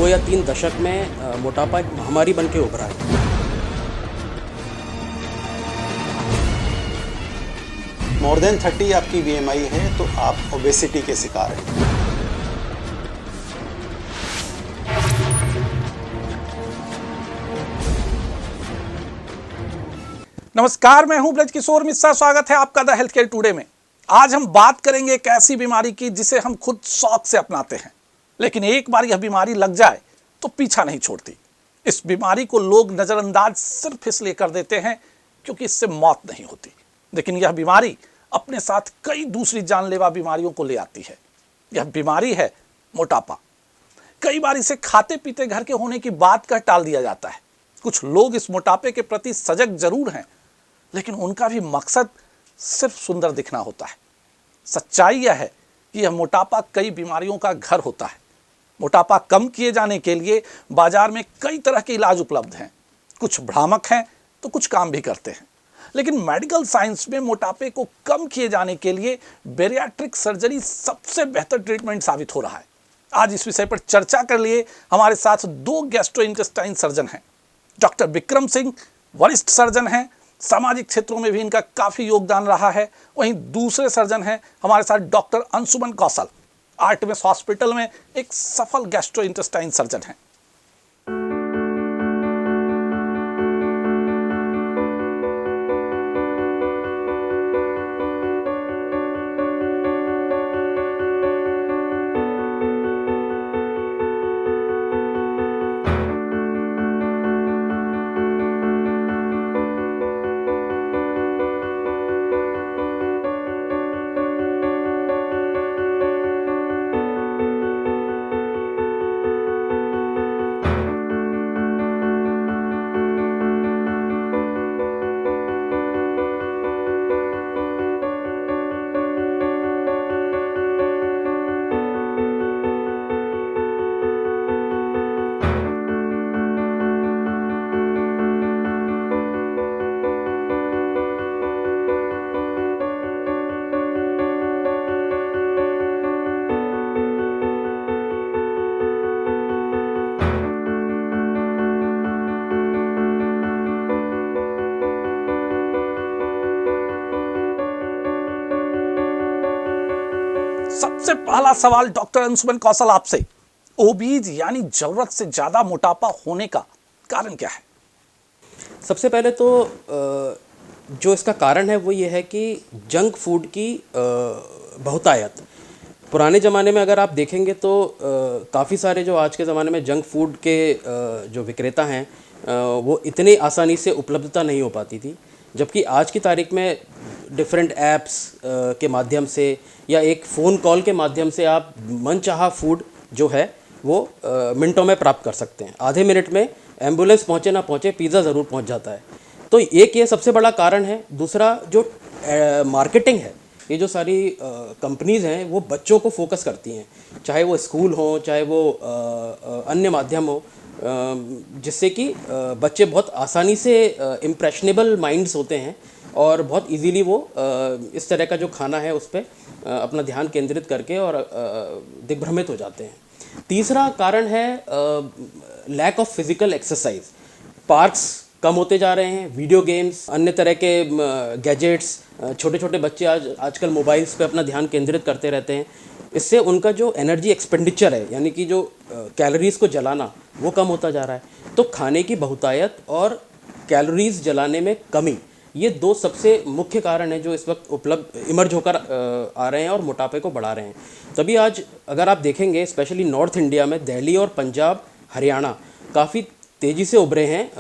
या 3 दशक में मोटापा एक महामारी बन के उभरा है। मोर देन 30 आपकी BMI है तो आप ओबेसिटी के शिकार हैं। नमस्कार, मैं हूं ब्रजकिशोर मिश्रा। स्वागत है आपका द हेल्थ केयर टुडे में। आज हम बात करेंगे एक ऐसी बीमारी की जिसे हम खुद शौक से अपनाते हैं, लेकिन एक बार यह बीमारी लग जाए तो पीछा नहीं छोड़ती। इस बीमारी को लोग नजरअंदाज सिर्फ इसलिए कर देते हैं क्योंकि इससे मौत नहीं होती, लेकिन यह बीमारी अपने साथ कई दूसरी जानलेवा बीमारियों को ले आती है। यह बीमारी है मोटापा। कई बार इसे खाते पीते घर के होने की बात कह टाल दिया जाता है। कुछ लोग इस मोटापे के प्रति सजग जरूर हैं, लेकिन उनका भी मकसद सिर्फ सुंदर दिखना होता है। सच्चाई यह है कि यह मोटापा कई बीमारियों का घर होता है। मोटापा कम किए जाने के लिए बाजार में कई तरह के इलाज उपलब्ध हैं। कुछ भ्रामक हैं तो कुछ काम भी करते हैं, लेकिन मेडिकल साइंस में मोटापे को कम किए जाने के लिए बेरियाट्रिक सर्जरी सबसे बेहतर ट्रीटमेंट साबित हो रहा है। आज इस विषय पर चर्चा कर लिए हमारे साथ 2 गैस्ट्रोइंटेस्टाइन सर्जन हैं। डॉक्टर विक्रम सिंह वरिष्ठ सर्जन हैं, सामाजिक क्षेत्रों में भी इनका काफ़ी योगदान रहा है। वहीं दूसरे सर्जन हैं हमारे साथ डॉक्टर अंशुमन कौशल, आर्टमिस हॉस्पिटल में एक सफल गैस्ट्रोइंटेस्टाइन सर्जन हैं। सबसे पहला सवाल डॉक्टर अंशुमन कौशल आपसे, ओबीज यानी जरूरत से ज्यादा मोटापा होने का कारण क्या है? सबसे पहले तो जो इसका कारण है वो ये है कि जंक फूड की बहुतायत। पुराने ज़माने में अगर आप देखेंगे तो काफ़ी सारे जो आज के ज़माने में जंक फूड के जो विक्रेता हैं वो इतनी आसानी से उपलब्धता नहीं हो पाती थी, जबकि आज की तारीख में डिफरेंट ऐप्स के माध्यम से या एक फ़ोन कॉल के माध्यम से आप मनचाहा फूड जो है वो मिनटों में प्राप्त कर सकते हैं। आधे मिनट में एम्बुलेंस पहुँचे ना पहुँचे, पिज़्ज़ा ज़रूर पहुँच जाता है। तो एक ये सबसे बड़ा कारण है। दूसरा जो मार्केटिंग है, ये जो सारी कंपनीज़ हैं वो बच्चों को फोकस करती हैं, चाहे वो स्कूल हो चाहे वो अन्य माध्यम हो, जिससे कि बच्चे बहुत आसानी से इम्प्रेशनेबल माइंड्स होते हैं और बहुत इजीली वो इस तरह का जो खाना है उस पर अपना ध्यान केंद्रित करके और दिग्भ्रमित हो जाते हैं। तीसरा कारण है lack of physical exercise. Parks कम होते जा रहे हैं, वीडियो गेम्स, अन्य तरह के गैजेट्स, छोटे छोटे बच्चे आजकल मोबाइल्स पे अपना ध्यान केंद्रित करते रहते हैं। इससे उनका जो एनर्जी एक्सपेंडिचर है, यानी कि जो कैलोरीज़ को जलाना, वो कम होता जा रहा है। तो खाने की बहुतायत और कैलोरीज़ जलाने में कमी, ये 2 सबसे मुख्य कारण हैं जो इस वक्त उपलब्ध इमर्ज होकर आ रहे हैं और मोटापे को बढ़ा रहे हैं। तभी आज अगर आप देखेंगे स्पेशली नॉर्थ इंडिया में दिल्ली और पंजाब, हरियाणा काफ़ी तेज़ी से उभरे हैं,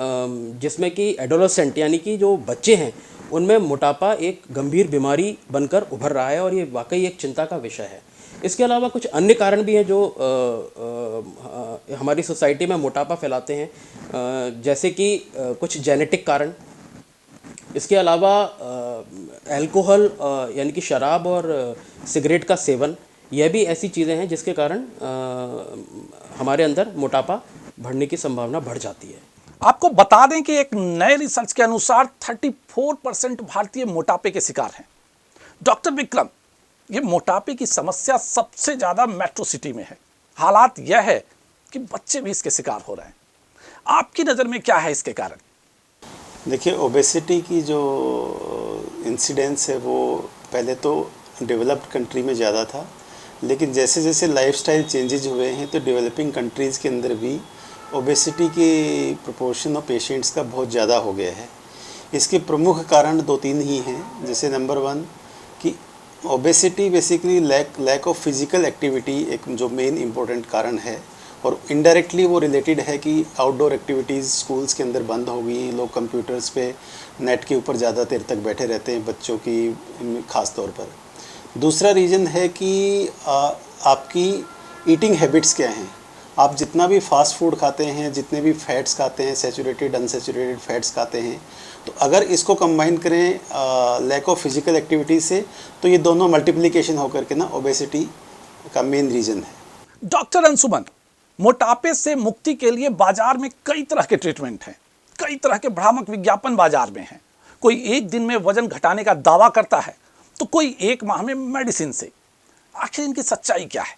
जिसमें कि एडोलेसेंट यानी कि जो बच्चे हैं उनमें मोटापा एक गंभीर बीमारी बनकर उभर रहा है और ये वाकई एक चिंता का विषय है। इसके अलावा कुछ अन्य कारण भी हैं जो हमारी सोसाइटी में मोटापा फैलाते हैं, जैसे कि कुछ जेनेटिक कारण। इसके अलावा अल्कोहल यानी कि शराब और सिगरेट का सेवन, यह भी ऐसी चीज़ें हैं जिसके कारण हमारे अंदर मोटापा बढ़ने की संभावना बढ़ जाती है। आपको बता दें कि एक नए रिसर्च के अनुसार 34% भारतीय मोटापे के शिकार हैं। डॉक्टर विक्रम, ये मोटापे की समस्या सबसे ज़्यादा मेट्रो सिटी में है। हालात यह है कि बच्चे भी इसके शिकार हो रहे हैं। आपकी नज़र में क्या है इसके कारण? देखिए, ओबेसिटी की जो इंसिडेंस है वो पहले तो डेवलप्ड कंट्री में ज़्यादा था, लेकिन जैसे जैसे लाइफस्टाइल चेंजेज हुए हैं तो डेवलपिंग कंट्रीज़ के अंदर भी ओबेसिटी के प्रोपोर्शन ऑफ पेशेंट्स का बहुत ज़्यादा हो गया है। इसके प्रमुख कारण 2-3 ही हैं। जैसे नंबर 1 कि obesity basically lack of physical activity एक जो मेन इम्पोर्टेंट कारण है, और इनडायरेक्टली वो रिलेटेड है कि आउटडोर एक्टिविटीज़ स्कूल्स के अंदर बंद हो गई हैं, लोग कंप्यूटर्स पे नेट के ऊपर ज़्यादा देर तक बैठे रहते हैं, बच्चों की ख़ास तौर पर। दूसरा रीज़न है कि आपकी ईटिंग हैबिट्स क्या हैं। आप जितना भी फास्ट फूड खाते हैं, जितने भी फैट्स खाते हैं, सैचुरेटेड अनसैचुरेटेड फैट्स खाते हैं, तो अगर इसको कंबाइन करें लैक ऑफ फिज़िकल एक्टिविटी से, तो ये दोनों मल्टीप्लिकेशन होकर के ना ओबेसिटी का मेन रीज़न है। डॉक्टर अंशुमन, मोटापे से मुक्ति के लिए बाजार में कई तरह के ट्रीटमेंट हैं, कई तरह के भ्रामक विज्ञापन बाजार में हैं। कोई एक दिन में वजन घटाने का दावा करता है, तो कोई 1 माह में मेडिसिन से। आखिर इनकी सच्चाई क्या है?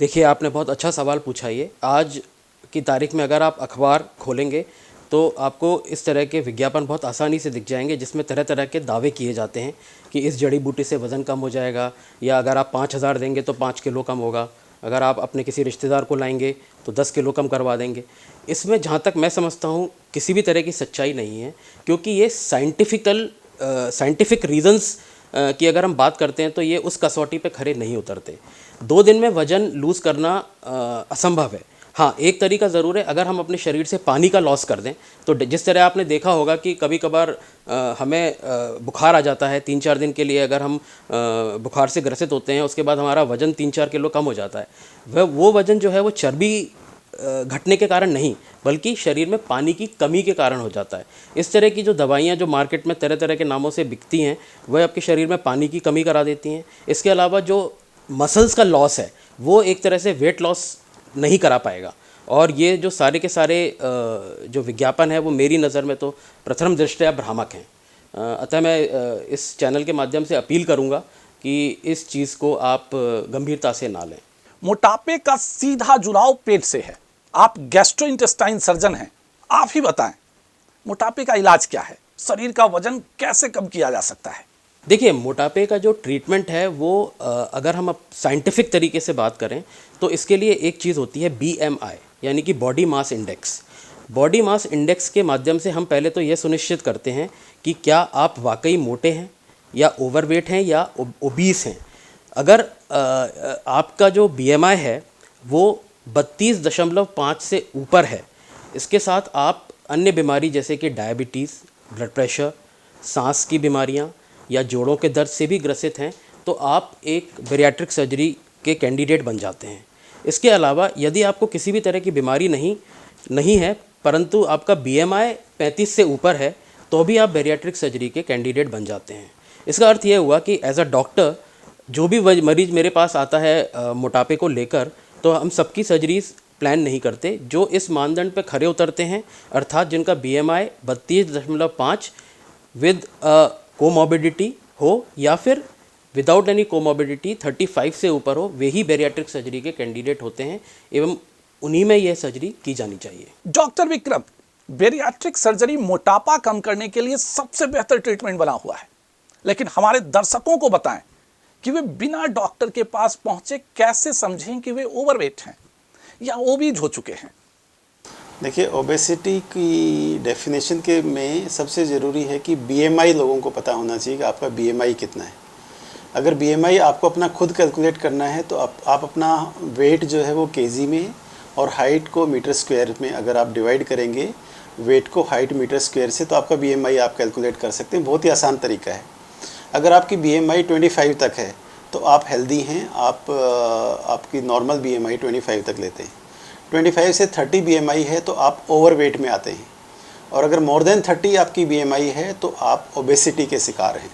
देखिए, आपने बहुत अच्छा सवाल पूछा। ये आज की तारीख में अगर आप अखबार खोलेंगे तो आपको इस तरह के विज्ञापन बहुत आसानी से दिख जाएंगे, जिसमें तरह तरह के दावे किए जाते हैं कि इस जड़ी बूटी से वज़न कम हो जाएगा, या अगर आप 5,000 देंगे तो 5 किलो कम होगा, अगर आप अपने किसी रिश्तेदार को लाएंगे तो 10 किलो कम करवा देंगे। इसमें जहाँ तक मैं समझता हूँ किसी भी तरह की सच्चाई नहीं है, क्योंकि ये साइंटिफिक रीज़न्स की अगर हम बात करते हैं तो ये उस कसौटी पे खरे नहीं उतरते। 2 दिन में वज़न लूज़ करना असंभव है। हाँ, एक तरीका ज़रूर है, अगर हम अपने शरीर से पानी का लॉस कर दें तो जिस तरह आपने देखा होगा कि कभी कभार हमें बुखार आ जाता है 3-4 दिन के लिए, अगर हम बुखार से ग्रसित होते हैं, उसके बाद हमारा वज़न 3-4 किलो कम हो जाता है। वो वज़न जो है वो चर्बी घटने के कारण नहीं, बल्कि शरीर में पानी की कमी के कारण हो जाता है। इस तरह की जो दवाइयाँ जो मार्केट में तरह तरह के नामों से बिकती हैं, वह आपके शरीर में पानी की कमी करा देती हैं। इसके अलावा जो मसल्स का लॉस है वो एक तरह से वेट लॉस नहीं करा पाएगा। और ये जो सारे के सारे जो विज्ञापन है वो मेरी नज़र में तो प्रथम दृष्टया भ्रामक हैं। अतः मैं इस चैनल के माध्यम से अपील करूँगा कि इस चीज़ को आप गंभीरता से ना लें। मोटापे का सीधा जुड़ाव पेट से है। आप गैस्ट्रोइंटेस्टाइन सर्जन हैं, आप ही बताएं मोटापे का इलाज क्या है, शरीर का वजन कैसे कम किया जा सकता है? देखिए, मोटापे का जो ट्रीटमेंट है वो अगर हम अब साइंटिफिक तरीके से बात करें तो इसके लिए एक चीज़ होती है BMI, यानी कि body mass index. Body mass index के माध्यम से हम पहले तो ये सुनिश्चित करते हैं कि क्या आप वाकई मोटे हैं या ओवरवेट हैं या ओबीस हैं। अगर आपका जो BMI है वो 32.5 से ऊपर है, इसके साथ आप अन्य बीमारी जैसे कि डायबिटीज़, ब्लड प्रेशर, सांस की बीमारियां या जोड़ों के दर्द से भी ग्रसित हैं, तो आप एक बैरिएट्रिक सर्जरी के कैंडिडेट बन जाते हैं। इसके अलावा यदि आपको किसी भी तरह की बीमारी नहीं है, परंतु आपका BMI 35 से ऊपर है, तो भी आप बैरिएट्रिक सर्जरी के कैंडिडेट बन जाते हैं। इसका अर्थ यह हुआ कि एज अ डॉक्टर जो भी मरीज़ मेरे पास आता है मोटापे को लेकर, तो हम सबकी सर्जरीज प्लान नहीं करते। जो इस मानदंड पर खरे उतरते हैं, अर्थात जिनका BMI 32.5 विद कोमॉर्बिडिटी हो या फिर विदाउट एनी कोमॉर्बिडिटी 35 से ऊपर हो, वे ही बैरिएट्रिक सर्जरी के कैंडिडेट होते हैं, एवं उन्हीं में यह सर्जरी की जानी चाहिए। डॉक्टर विक्रम, बैरिएट्रिक सर्जरी मोटापा कम करने के लिए सबसे बेहतर ट्रीटमेंट बना हुआ है, लेकिन हमारे दर्शकों को बताएं कि वे बिना डॉक्टर के पास पहुंचे कैसे समझें कि वे ओवरवेट हैं या ओबीज हो चुके हैं। देखिए, ओबेसिटी की डेफिनेशन के में सबसे ज़रूरी है कि BMI लोगों को पता होना चाहिए कि आपका BMI कितना है। अगर BMI आपको अपना खुद कैलकुलेट करना है तो आप अपना वेट जो है वो केजी में और हाइट को मीटर स्क्वायर में अगर आप डिवाइड करेंगे वेट को हाइट मीटर स्क्वायर से, तो आपका BMI आप कैलकुलेट कर सकते हैं। बहुत ही आसान तरीका है। अगर आपकी BMI 25 तक है तो आप हेल्दी हैं, आपकी नॉर्मल BMI 25 तक लेते हैं। 25 से 30 BMI है तो आप ओवरवेट में आते हैं, और अगर मोर देन 30 आपकी BMI है तो आप ओबेसिटी के शिकार हैं।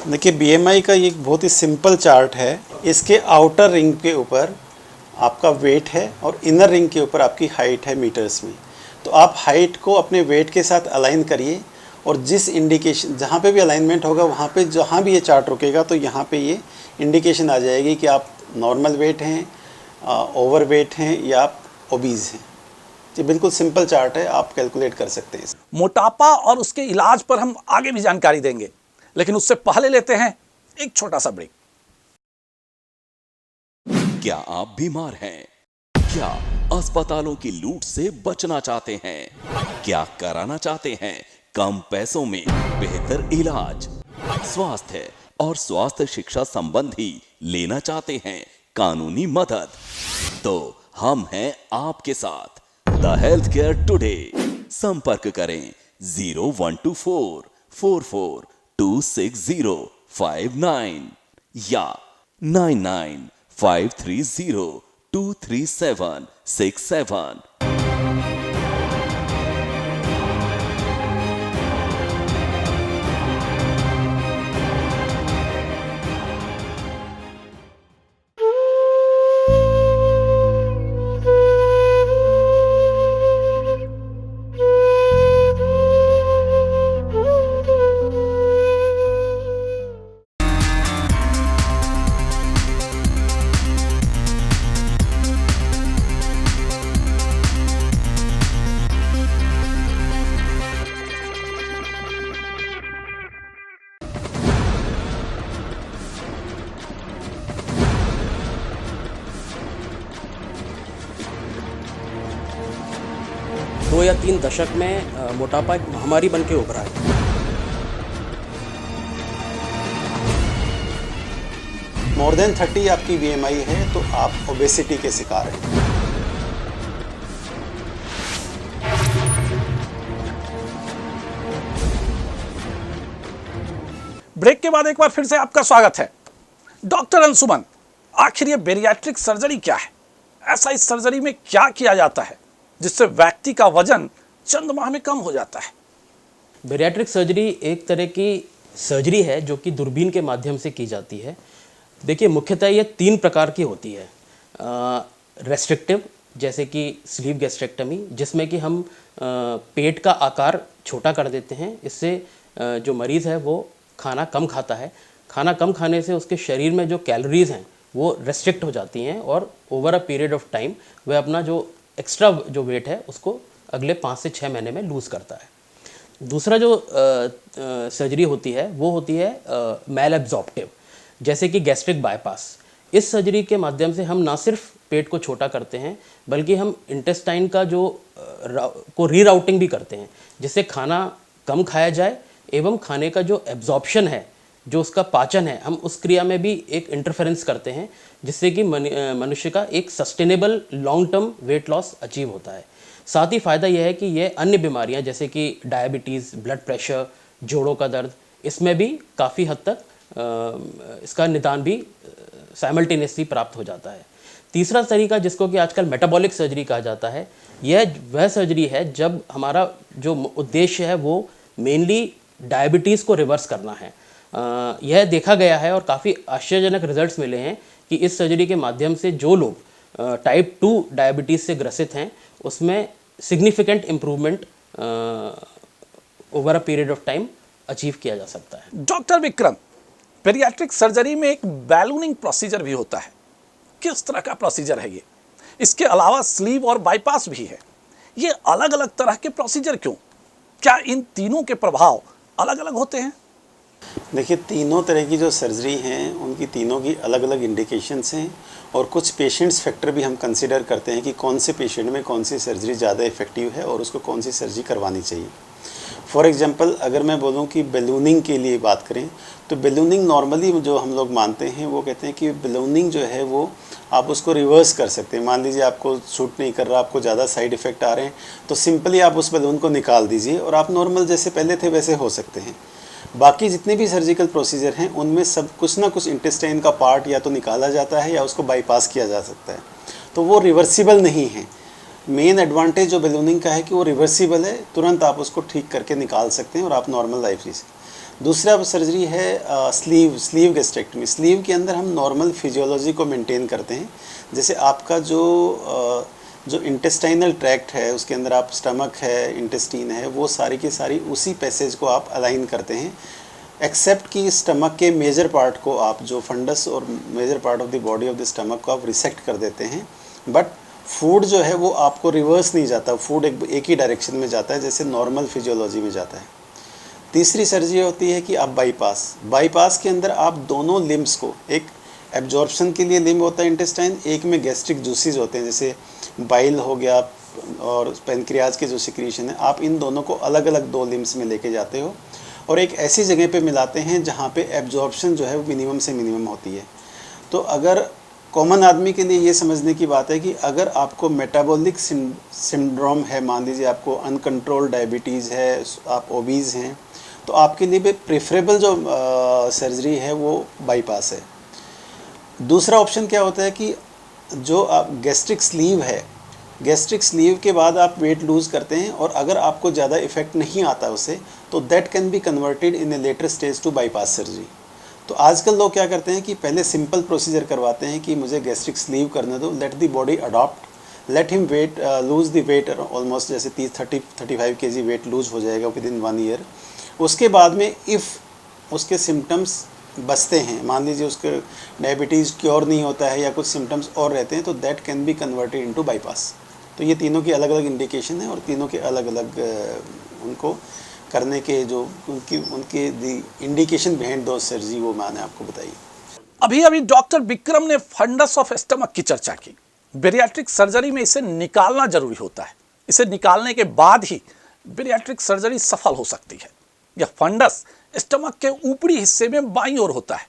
देखिए, BMI का एक बहुत ही सिंपल चार्ट है। इसके आउटर रिंग के ऊपर आपका वेट है और इनर रिंग के ऊपर आपकी हाइट है मीटर्स में। तो आप हाइट को अपने वेट के साथ अलाइन करिए, और जिस इंडिकेशन जहाँ पे भी अलाइनमेंट होगा वहाँ पे जहाँ भी ये चार्ट रुकेगा तो यहाँ पे ये इंडिकेशन आ जाएगी कि आप नॉर्मल वेट हैं, ओवरवेट हैं या आप ओबीज हैं। ये बिल्कुल सिंपल चार्ट है, आप कैलकुलेट कर सकते हैं। मोटापा और उसके इलाज पर हम आगे भी जानकारी देंगे, लेकिन उससे पहले लेते हैं एक छोटा सा ब्रेक। क्या आप बीमार हैं? क्या अस्पतालों की लूट से बचना चाहते हैं? क्या कराना चाहते हैं कम पैसों में बेहतर इलाज? स्वास्थ्य और स्वास्थ्य शिक्षा संबंधी लेना चाहते हैं कानूनी मदद? तो हम हैं आपके साथ द हेल्थ केयर टुडे। संपर्क करें 0124426059 या 9953023767। दो या तीन दशक में मोटापा एक महामारी बन के उभरा है। मोर देन 30 आपकी BMI है तो आप ओबेसिटी के शिकार हैं। ब्रेक के बाद एक बार फिर से आपका स्वागत है। डॉक्टर अंशुमन, आखिर ये बेरियाट्रिक सर्जरी क्या है? ऐसा इस सर्जरी में क्या किया जाता है जिससे व्यक्ति का वजन चंद माह में कम हो जाता है? बेरियाट्रिक सर्जरी एक तरह की सर्जरी है जो कि दूरबीन के माध्यम से की जाती है। देखिए, मुख्यतः ये 3 प्रकार की होती है। रेस्ट्रिक्टिव, जैसे कि स्लीव गैस्ट्रेक्टमी, जिसमें कि हम पेट का आकार छोटा कर देते हैं। इससे जो मरीज़ है वो खाना कम खाता है। खाना कम खाने से उसके शरीर में जो कैलोरीज़ हैं वो रेस्ट्रिक्ट हो जाती हैं और over a period of time वह अपना जो एक्स्ट्रा जो वेट है उसको अगले 5 से 6 महीने में लूज़ करता है। दूसरा जो सर्जरी होती है वो होती है मैल एब्जॉर्प्टिव, जैसे कि गैस्ट्रिक बाईपास। इस सर्जरी के माध्यम से हम ना सिर्फ पेट को छोटा करते हैं बल्कि हम इंटेस्टाइन का जो को रीराउटिंग भी करते हैं, जिससे खाना कम खाया जाए एवं खाने का जो एब्जॉर्प्शन है, जो उसका पाचन है, हम उस क्रिया में भी एक इंटरफेरेंस करते हैं, जिससे कि मनुष्य का एक sustainable long term weight loss achieve होता है। साथ ही फ़ायदा यह है कि ये अन्य बीमारियां जैसे कि डायबिटीज़, ब्लड प्रेशर, जोड़ों का दर्द, इसमें भी काफ़ी हद तक इसका निदान भी साइमल्टेनियसली प्राप्त हो जाता है। तीसरा तरीका, जिसको कि आजकल मेटाबॉलिक सर्जरी कहा जाता है, यह वह सर्जरी है जब हमारा जो उद्देश्य है वो मेनली डायबिटीज़ को रिवर्स करना है। यह देखा गया है और काफ़ी आश्चर्यजनक रिजल्ट्स मिले हैं कि इस सर्जरी के माध्यम से जो लोग टाइप 2 डायबिटीज़ से ग्रसित हैं उसमें significant improvement over a period of time achieve किया जा सकता है। डॉक्टर विक्रम, पेरियाट्रिक सर्जरी में एक बैलूनिंग प्रोसीजर भी होता है। किस तरह का प्रोसीजर है ये? इसके अलावा स्लीव और बाईपास भी है। ये अलग अलग तरह के प्रोसीजर क्यों? क्या इन तीनों के प्रभाव अलग अलग होते हैं? देखिए, तीनों तरह की जो सर्जरी हैं उनकी तीनों की अलग अलग इंडिकेशंस हैं और कुछ पेशेंट्स फैक्टर भी हम कंसिडर करते हैं कि कौन से पेशेंट में कौन सी सर्जरी ज़्यादा इफेक्टिव है और उसको कौन सी सर्जरी करवानी चाहिए। फॉर एग्जांपल, अगर मैं बोलूं कि बैलूनिंग के लिए बात करें तो बैलूनिंग नॉर्मली जो हम लोग मानते हैं वो कहते हैं कि बैलूनिंग जो है वो आप उसको रिवर्स कर सकते हैं। मान लीजिए आपको सूट नहीं कर रहा, आपको ज़्यादा साइड इफ़ेक्ट आ रहे हैं, तो सिंपली आप उस बैलून को निकाल दीजिए और आप नॉर्मल जैसे पहले थे वैसे हो सकते हैं। बाकी जितने भी सर्जिकल प्रोसीजर हैं उनमें सब कुछ ना कुछ इंटेस्टाइन का पार्ट या तो निकाला जाता है या उसको बाईपास किया जा सकता है, तो वो रिवर्सिबल नहीं है। मेन एडवांटेज जो बैलूनिंग का है कि वो रिवर्सिबल है, तुरंत आप उसको ठीक करके निकाल सकते हैं और आप नॉर्मल लाइफ जी सकते हैं। दूसरा सर्जरी है स्लीव गैस्ट्रेक्टमी। स्लीव के अंदर हम नॉर्मल फिजियोलॉजी को मेंटेन करते हैं। जैसे आपका जो इंटेस्टाइनल ट्रैक्ट है उसके अंदर आप स्टमक है, इंटेस्टीन है, वो सारी की सारी उसी पैसेज को आप अलाइन करते हैं, एक्सेप्ट कि स्टमक के मेजर पार्ट को आप जो फंडस और major part of the body of the stomach को आप रिसेक्ट कर देते हैं। बट फूड जो है वो आपको रिवर्स नहीं जाता, फूड एक ही डायरेक्शन में जाता है जैसे नॉर्मल फिजियोलॉजी में जाता है। तीसरी सर्जरी होती है कि आप बाईपास के अंदर आप दोनों लिम्स को, एक एब्जॉर्प्शन के लिए लिम्ब होता है इंटेस्टाइन, एक में गैस्ट्रिक जूसेस होते हैं जैसे बाइल हो गया और पेनक्रियाज के जो सिक्रीशन है, आप इन दोनों को अलग अलग दो लिम्स में लेके जाते हो और एक ऐसी जगह पे मिलाते हैं जहाँ पे एब्जॉर्प्शन जो है वो मिनिमम से मिनिमम होती है। तो अगर कॉमन आदमी के लिए ये समझने की बात है कि अगर आपको मेटाबॉलिक सिंड्रोम है, मान लीजिए आपको अनकंट्रोल्ड डायबिटीज़ है, आप ओबीज़ हैं, तो आपके लिए प्रेफरेबल जो सर्जरी है वो बाईपास है। दूसरा ऑप्शन क्या होता है कि जो आप गैस्ट्रिक स्लीव है, गैस्ट्रिक स्लीव के बाद आप वेट लूज़ करते हैं और अगर आपको ज़्यादा इफेक्ट नहीं आता उसे, तो that can be converted in a later stage to bypass surgery. तो आजकल लोग क्या करते हैं कि पहले सिंपल प्रोसीजर करवाते हैं कि मुझे गैस्ट्रिक स्लीव करने दो, let the body adopt, let him weight lose the weight almost जैसे 30-35 kg वेट लूज़ हो जाएगा विद इन 1 ईयर। उसके बाद में इफ़ उसके सिम्टम्स बचते हैं, मान लीजिए उसके डायबिटीज़ क्योर नहीं होता है या कुछ सिम्टम्स और रहते हैं, तो that can be converted into bypass. तो ये तीनों की अलग अलग इंडिकेशन है और तीनों के अलग अलग उनको करने के जो उनके दी इंडिकेशन बिहाइंड दो सर्जरी वो मैंने आपको बताई। अभी अभी डॉक्टर विक्रम ने फंडस ऑफ स्टमक की चर्चा की। बेरियाट्रिक सर्जरी में इसे निकालना जरूरी होता है, इसे निकालने के बाद ही बेरियाट्रिक सर्जरी सफल हो सकती है। यह फंडस स्टमक के ऊपरी हिस्से में बाईं ओर होता है।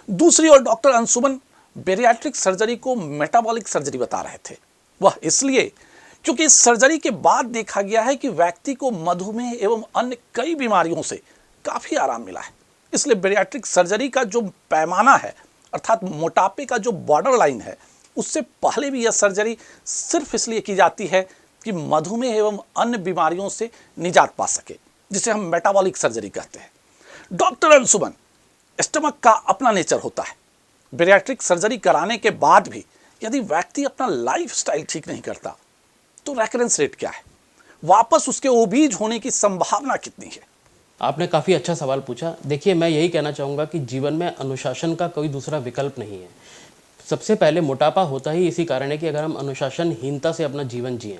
दूसरी ओर डॉक्टर अंशुमन बेरियाट्रिक सर्जरी को मेटाबॉलिक सर्जरी बता रहे थे। वह इसलिए क्योंकि इस सर्जरी के बाद देखा गया है कि व्यक्ति को मधुमेह एवं अन्य कई बीमारियों से काफी आराम मिला है। इसलिए बेरियाट्रिक सर्जरी का जो पैमाना है, अर्थात मोटापे का जो बॉर्डर लाइन है, उससे पहले भी यह सर्जरी सिर्फ इसलिए की जाती है कि मधुमेह एवं अन्य बीमारियों से निजात पा सके, जिसे हम मेटाबॉलिक सर्जरी कहते हैं। डॉक्टर अंशुमन, स्टमक का अपना नेचर होता है। बेरियाट्रिक सर्जरी कराने के बाद भी यदि व्यक्ति अपना लाइफस्टाइल ठीक नहीं करता तो रेकरेंस रेट क्या है, वापस उसके ओबीज होने की संभावना कितनी है? आपने काफ़ी अच्छा सवाल पूछा। देखिए, मैं यही कहना चाहूँगा कि जीवन में अनुशासन का कोई दूसरा विकल्प नहीं है। सबसे पहले मोटापा होता ही इसी कारण है कि अगर हम अनुशासनहीनता से अपना जीवन जिएं।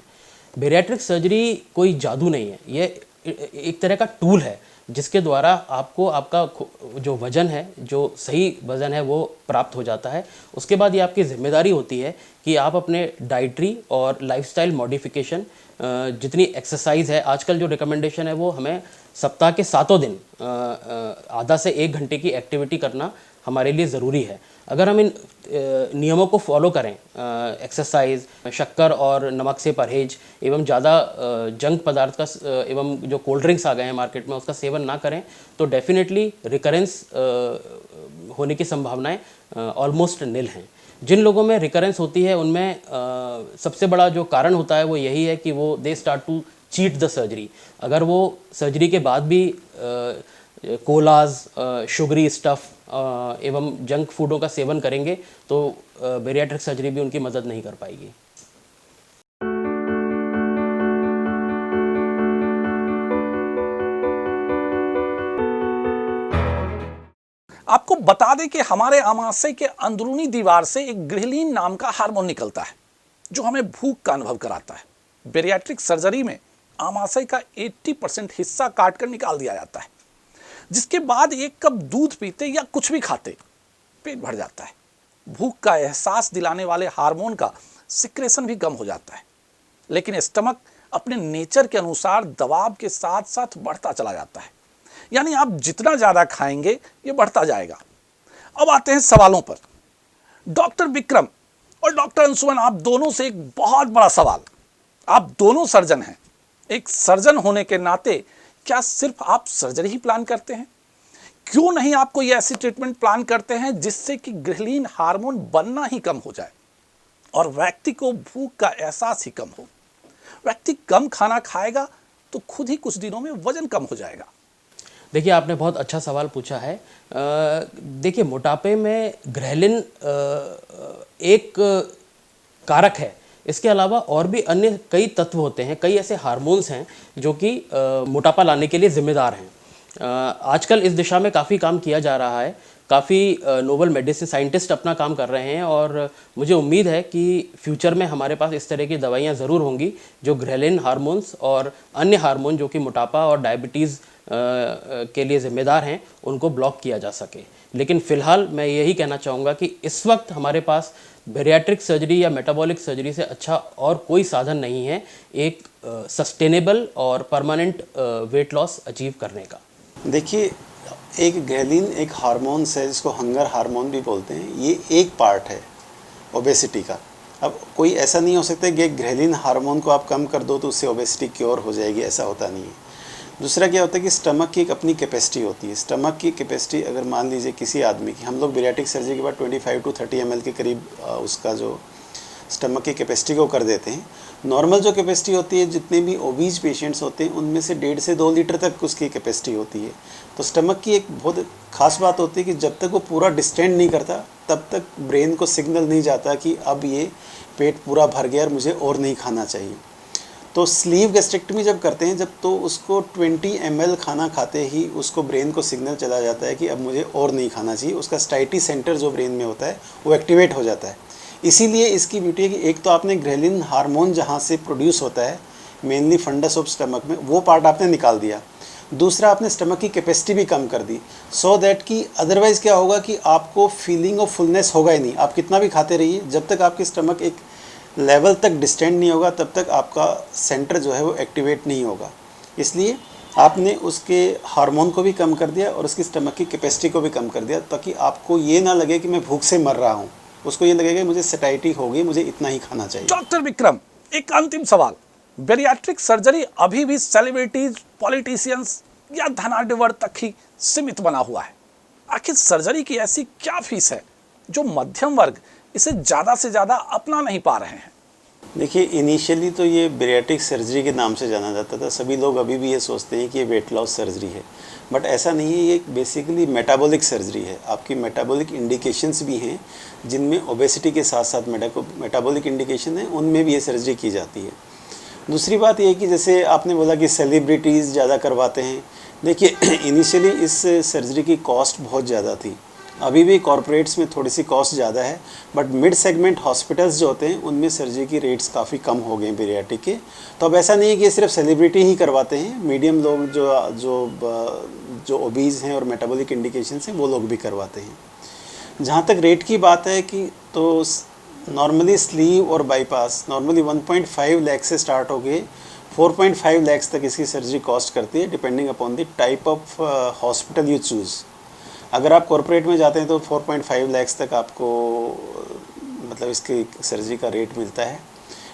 बेरियाट्रिक सर्जरी कोई जादू नहीं है, ये एक तरह का टूल है जिसके द्वारा आपको आपका जो वज़न है, जो सही वज़न है वो प्राप्त हो जाता है। उसके बाद ये आपकी जिम्मेदारी होती है कि आप अपने डाइटरी और लाइफस्टाइल मॉडिफिकेशन, जितनी एक्सरसाइज है, आजकल जो रिकमेंडेशन है वो हमें सप्ताह के 7 दिन आधा से 1 घंटे की एक्टिविटी करना हमारे लिए ज़रूरी है। अगर हम इन नियमों को फॉलो करें, एक्सरसाइज, शक्कर और नमक से परहेज एवं ज़्यादा जंक पदार्थ का एवं जो कोल्ड ड्रिंक्स आ गए हैं मार्केट में उसका सेवन ना करें, तो डेफिनेटली रिकरेंस होने की संभावनाएं ऑलमोस्ट निल हैं। जिन लोगों में रिकरेंस होती है उनमें सबसे बड़ा जो कारण होता है वो यही है कि वो they start to cheat the surgery. अगर वो सर्जरी के बाद भी कोलाज, शुगरी स्टफ़ एवं जंक फूडों का सेवन करेंगे तो बेरियाट्रिक सर्जरी भी उनकी मदद नहीं कर पाएगी। आपको बता दें कि हमारे आमाशय के अंदरूनी दीवार से एक ग्रिहिलीन नाम का हार्मोन निकलता है जो हमें भूख का अनुभव कराता है। बेरियाट्रिक सर्जरी में आमाशय का 80% हिस्सा काटकर निकाल दिया जाता है, जिसके बाद 1 कप दूध पीते या कुछ भी खाते पेट भर जाता है। भूख का एहसास दिलाने वाले हार्मोन का सिक्रेशन भी कम हो जाता है, लेकिन स्टमक अपने नेचर के अनुसार दबाव के साथ साथ बढ़ता चला जाता है। यानी आप जितना ज़्यादा खाएंगे ये बढ़ता जाएगा। अब आते हैं सवालों पर। डॉक्टर विक्रम और डॉक्टर अंशुमन, आप दोनों से एक बहुत बड़ा सवाल। आप दोनों सर्जन हैं। एक सर्जन होने के नाते क्या सिर्फ आप सर्जरी ही प्लान करते हैं? क्यों नहीं आप कोई ऐसी ट्रीटमेंट प्लान करते हैं जिससे कि ग्रिहिलीन हार्मोन बनना ही कम हो जाए और व्यक्ति को भूख का एहसास ही कम हो? व्यक्ति कम खाना खाएगा तो खुद ही कुछ दिनों में वजन कम हो जाएगा। देखिए, आपने बहुत अच्छा सवाल पूछा है। देखिए, मोटापे में ग्रेलिन एक कारक है। इसके अलावा और भी अन्य कई तत्व होते हैं, कई ऐसे हार्मोन्स हैं जो कि मोटापा लाने के लिए जिम्मेदार हैं। आजकल इस दिशा में काफ़ी काम किया जा रहा है, काफ़ी नोबल मेडिसिन साइंटिस्ट अपना काम कर रहे हैं और मुझे उम्मीद है कि फ्यूचर में हमारे पास इस तरह की दवाइयाँ ज़रूर होंगी जो ग्रेलिन हार्मोन्स और अन्य हार्मोन जो कि मोटापा और डायबिटीज़ के लिए ज़िम्मेदार हैं उनको ब्लॉक किया जा सके। लेकिन फ़िलहाल मैं यही कहना चाहूँगा कि इस वक्त हमारे पास बैरियाट्रिक सर्जरी या मेटाबॉलिक सर्जरी से अच्छा और कोई साधन नहीं है एक सस्टेनेबल और परमानेंट वेट लॉस अचीव करने का। देखिए, एक ग्रेलिन एक हार्मोन्स है जिसको हंगर हार्मोन भी बोलते हैं, ये एक पार्ट है ओबेसिटी का। अब कोई ऐसा नहीं हो सकता कि ग्रेलिन हार्मोन को आप कम कर दो तो उससे ओबेसिटी क्योर हो जाएगी, ऐसा होता नहीं है। दूसरा क्या होता है कि स्टमक की एक अपनी कैपेसिटी होती है। स्टमक की कैपेसिटी अगर मान लीजिए किसी आदमी की, हम लोग बैरियाट्रिक सर्जरी के बाद 25 to 30 ml के करीब उसका जो स्टमक की कैपेसिटी को कर देते हैं। नॉर्मल जो कैपेसिटी होती है, जितने भी ओबीज पेशेंट्स होते हैं उनमें से 1.5 से 2 लीटर तक उसकी कैपेसिटी होती है। तो स्टमक की एक बहुत ख़ास बात होती है कि जब तक वो पूरा डिस्टेंड नहीं करता तब तक ब्रेन को सिग्नल नहीं जाता कि अब ये पेट पूरा भर गया और मुझे और नहीं खाना चाहिए। तो स्लीव गैस्ट्रेक्टमी जब करते हैं जब, तो उसको 20 ml खाना खाते ही उसको ब्रेन को सिग्नल चला जाता है कि अब मुझे और नहीं खाना चाहिए। उसका स्टाइटी सेंटर जो ब्रेन में होता है वो एक्टिवेट हो जाता है। इसीलिए इसकी ब्यूटी है कि एक तो आपने ग्रेलिन हार्मोन जहाँ से प्रोड्यूस होता है मेनली फंडस ऑफ स्टमक में, वो पार्ट आपने निकाल दिया। दूसरा, आपने स्टमक की कैपेसिटी भी कम कर दी, सो दैट कि अदरवाइज़ क्या होगा कि आपको फीलिंग ऑफ फुलनेस होगा ही नहीं। आप कितना भी खाते रहिए, जब तक आपकी स्टमक एक लेवल तक डिस्टेंड नहीं होगा तब तक आपका सेंटर जो है वो एक्टिवेट नहीं होगा। इसलिए आपने उसके हार्मोन को भी कम कर दिया और उसकी स्टमक की कैपेसिटी को भी कम कर दिया, ताकि आपको ये ना लगे कि मैं भूख से मर रहा हूँ। उसको ये लगेगा मुझे सैटिस्फाई होगी, मुझे इतना ही खाना चाहिए। डॉक्टर विक्रम, एक अंतिम सवाल। बैरियाट्रिक सर्जरी अभी भी सेलिब्रिटीज, पॉलिटिशियंस या धनाढ्यवर तक ही सीमित बना हुआ है। आखिर सर्जरी की ऐसी क्या फीस है जो मध्यम वर्ग इसे ज़्यादा से ज़्यादा अपना नहीं पा रहे हैं? देखिए, इनिशियली तो ये बैरियाट्रिक सर्जरी के नाम से जाना जाता था। सभी लोग अभी भी ये सोचते हैं कि ये वेट लॉस सर्जरी है, बट ऐसा नहीं है। ये बेसिकली मेटाबॉलिक सर्जरी है। आपकी मेटाबॉलिक इंडिकेशंस भी हैं जिनमें ओबेसिटी के साथ साथ मेटाबॉलिक इंडिकेशन है, उनमें भी ये सर्जरी की जाती है। दूसरी बात ये है कि जैसे आपने बोला कि सेलिब्रिटीज़ ज़्यादा करवाते हैं। देखिए, इनिशियली इस सर्जरी की कॉस्ट बहुत ज़्यादा थी, अभी भी कॉरपोरेट्स में थोड़ी सी कॉस्ट ज़्यादा है, बट मिड सेगमेंट हॉस्पिटल्स जो होते हैं उनमें सर्जरी की रेट्स काफ़ी कम हो गए हैं बैरियाट्रिक के। तो अब ऐसा नहीं है कि ये सिर्फ सेलिब्रिटी ही करवाते हैं, मीडियम लोग जो ओबीज़ हैं और मेटाबॉलिक इंडिकेशंस हैं वो लोग भी करवाते हैं। जहाँ तक रेट की बात है कि तो नॉर्मली स्लीव और बाईपास नॉर्मली 1.5 लाख से स्टार्ट हो गए 4.5 लाख तक इसकी सर्जरी कॉस्ट करती है, depending upon the type of hospital you choose. अगर आप कॉरपोरेट में जाते हैं तो 4.5 लाख तक आपको मतलब इसकी सर्जरी का रेट मिलता है।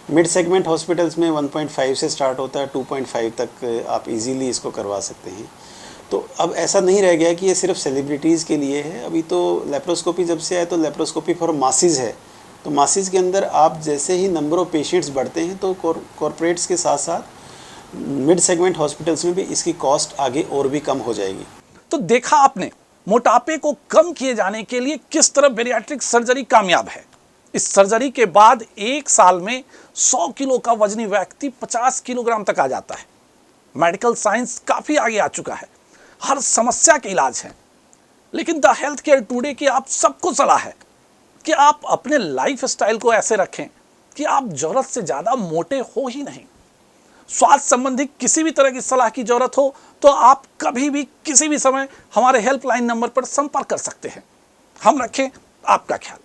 मिड सेगमेंट हॉस्पिटल्स में 1.5 से स्टार्ट होता है, 2.5 तक आप इजीली इसको करवा सकते हैं। तो अब ऐसा नहीं रह गया कि ये सिर्फ सेलिब्रिटीज़ के लिए है। अभी तो लेप्रोस्कोपी जब से आए तो लेप्रोस्कोपी फॉर मासिस है। तो मासिस के अंदर आप जैसे ही नंबर ऑफ़ पेशेंट्स बढ़ते हैं तो कॉरपोरेट्स के साथ साथ मिड सेगमेंट हॉस्पिटल्स में भी इसकी कॉस्ट आगे और भी कम हो जाएगी। तो देखा आपने मोटापे को कम किए जाने के लिए किस तरह बैरियाट्रिक सर्जरी कामयाब है। इस सर्जरी के बाद 1 साल में 100 किलो का वजनी व्यक्ति 50 किलोग्राम तक आ जाता है। मेडिकल साइंस काफ़ी आगे आ चुका है, हर समस्या के इलाज हैं। लेकिन द हेल्थ केयर टुडे की आप सबको सलाह है कि आप अपने लाइफ स्टाइल को ऐसे रखें कि आप ज़रूरत से ज़्यादा मोटे हो ही नहीं। स्वास्थ्य संबंधी किसी भी तरह की सलाह की जरूरत हो तो आप कभी भी किसी भी समय हमारे हेल्पलाइन नंबर पर संपर्क कर सकते हैं। हम रखें आपका ख्याल।